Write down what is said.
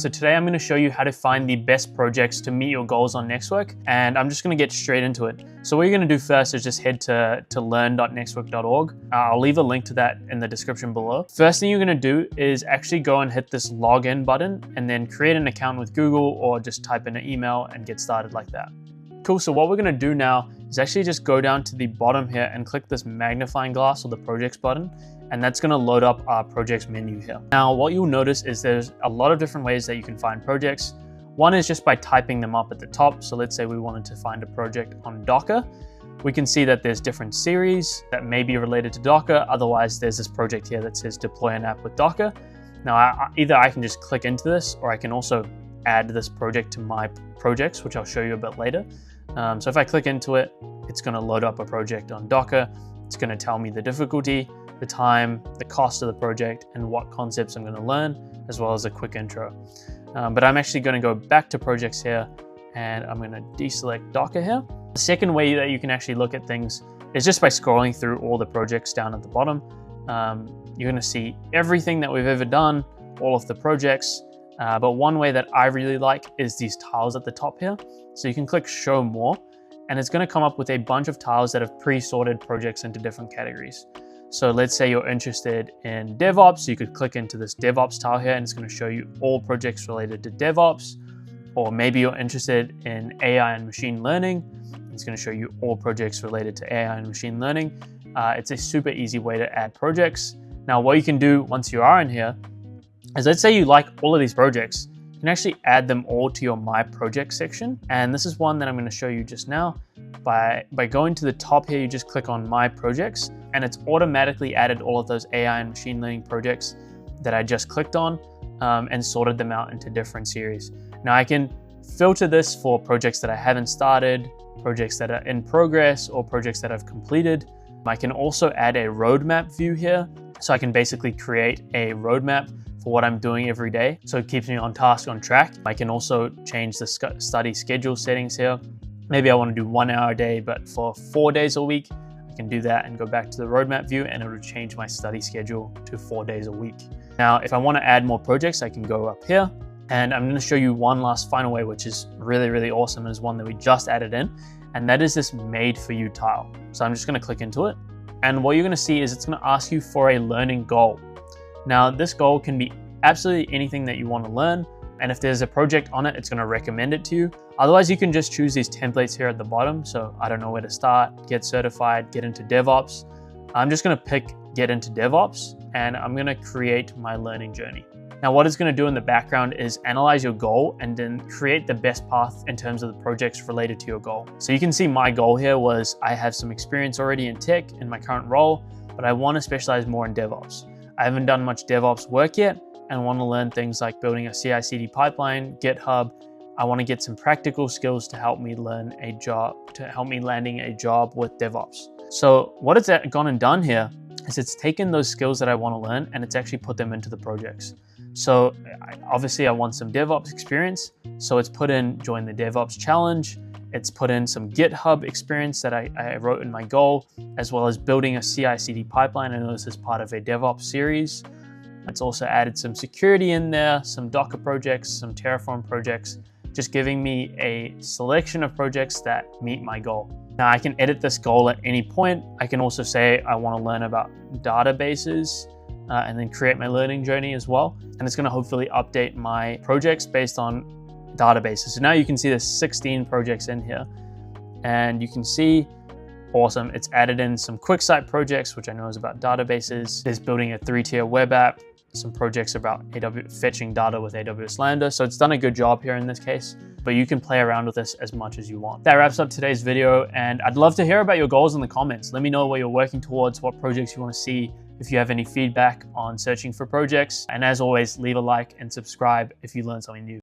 So today I'm going to show you how to find the best projects to meet your goals on NextWork, and I'm just going to get straight into it. So what you're going to do first is just head to learn.nextwork.org. I'll leave a link to that in the description below. First thing you're going to do is actually go and hit this login button and then create an account with Google, or just type in an email and get started like that. Cool, so what we're going to do now is actually just go down to the bottom here and click this magnifying glass or the projects button, and that's going to load up our projects menu here. Now what you'll notice is there's a lot of different ways that you can find projects. One is just by typing them up at the top. So let's say we wanted to find a project on Docker. We can see that there's different series that may be related to Docker. Otherwise, there's this project here that says deploy an app with Docker. Now either I can just click into this, or I can also add this project to my projects, which I'll show you a bit later. So if I click into it, it's going to load up a project on Docker. It's going to tell me the difficulty, the time, the cost of the project, and what concepts I'm going to learn, as well as a quick intro. But I'm actually going to go back to projects here, and I'm going to deselect Docker here. The second way that you can actually look at things is just by scrolling through all the projects down at the bottom. You're going to see everything that we've ever done, all of the projects. But one way that I really like is these tiles at the top here. So you can click show more, and it's going to come up with a bunch of tiles that have pre-sorted projects into different categories. So let's say you're interested in DevOps, you could click into this DevOps tile here, and it's going to show you all projects related to DevOps. Or maybe you're interested in AI and machine learning, it's going to show you all projects related to AI and machine learning. It's a super easy way to add projects. Now what you can do once you are in here is, let's say you like all of these projects, you can actually add them all to your My Project section. And this is one that I'm going to show you just now. By going to the top here, you just click on My Projects, and it's automatically added all of those AI and machine learning projects that I just clicked on, and sorted them out into different series. Now I can filter this for projects that I haven't started, projects that are in progress, or projects that I've completed. I can also add a roadmap view here. So I can basically create a roadmap for what I'm doing every day, so it keeps me on task, on track. I can also change the study schedule settings here. Maybe I want to do 1 hour a day, but for 4 days a week, I can do that and go back to the roadmap view, and it'll change my study schedule to 4 days a week. Now, if I want to add more projects, I can go up here, and I'm going to show you one last final way, which is really, really awesome, and is one that we just added in, and that is this made for you tile. So I'm just going to click into it, and what you're going to see is it's going to ask you for a learning goal. Now, this goal can be absolutely anything that you want to learn, and if there's a project on it, it's going to recommend it to you. Otherwise, you can just choose these templates here at the bottom. So I don't know where to start, get certified, get into DevOps. I'm just going to pick get into DevOps, and I'm going to create my learning journey. Now, what it's going to do in the background is analyze your goal and then create the best path in terms of the projects related to your goal. So you can see my goal here was I have some experience already in tech in my current role, but I want to specialize more in DevOps. I haven't done much DevOps work yet, and want to learn things like building a CI/CD pipeline, GitHub. I want to get some practical skills to help me learn a job, to help me landing a job with DevOps. So what it's gone and done here is it's taken those skills that I want to learn, and it's actually put them into the projects. So obviously I want some DevOps experience. So it's put in join the DevOps challenge. It's put in some GitHub experience that I wrote in my goal, as well as building a CI/CD pipeline. I know this is part of a DevOps series. It's also added some security in there, some Docker projects, some Terraform projects, just giving me a selection of projects that meet my goal. Now I can edit this goal at any point. I can also say I want to learn about databases, and then create my learning journey as well. And it's going to hopefully update my projects based on databases. So now you can see there's 16 projects in here, and you can see, awesome, it's added in some quick site projects, which I know is about databases. There's building a 3-tier web app, some projects about fetching data with AWS Lambda. So it's done a good job here in this case, but you can play around with this as much as you want. That wraps up today's video, and I'd love to hear about your goals in the comments. Let me know what you're working towards, what projects you want to see, if you have any feedback on searching for projects. And as always, leave a like and subscribe if you learned something new.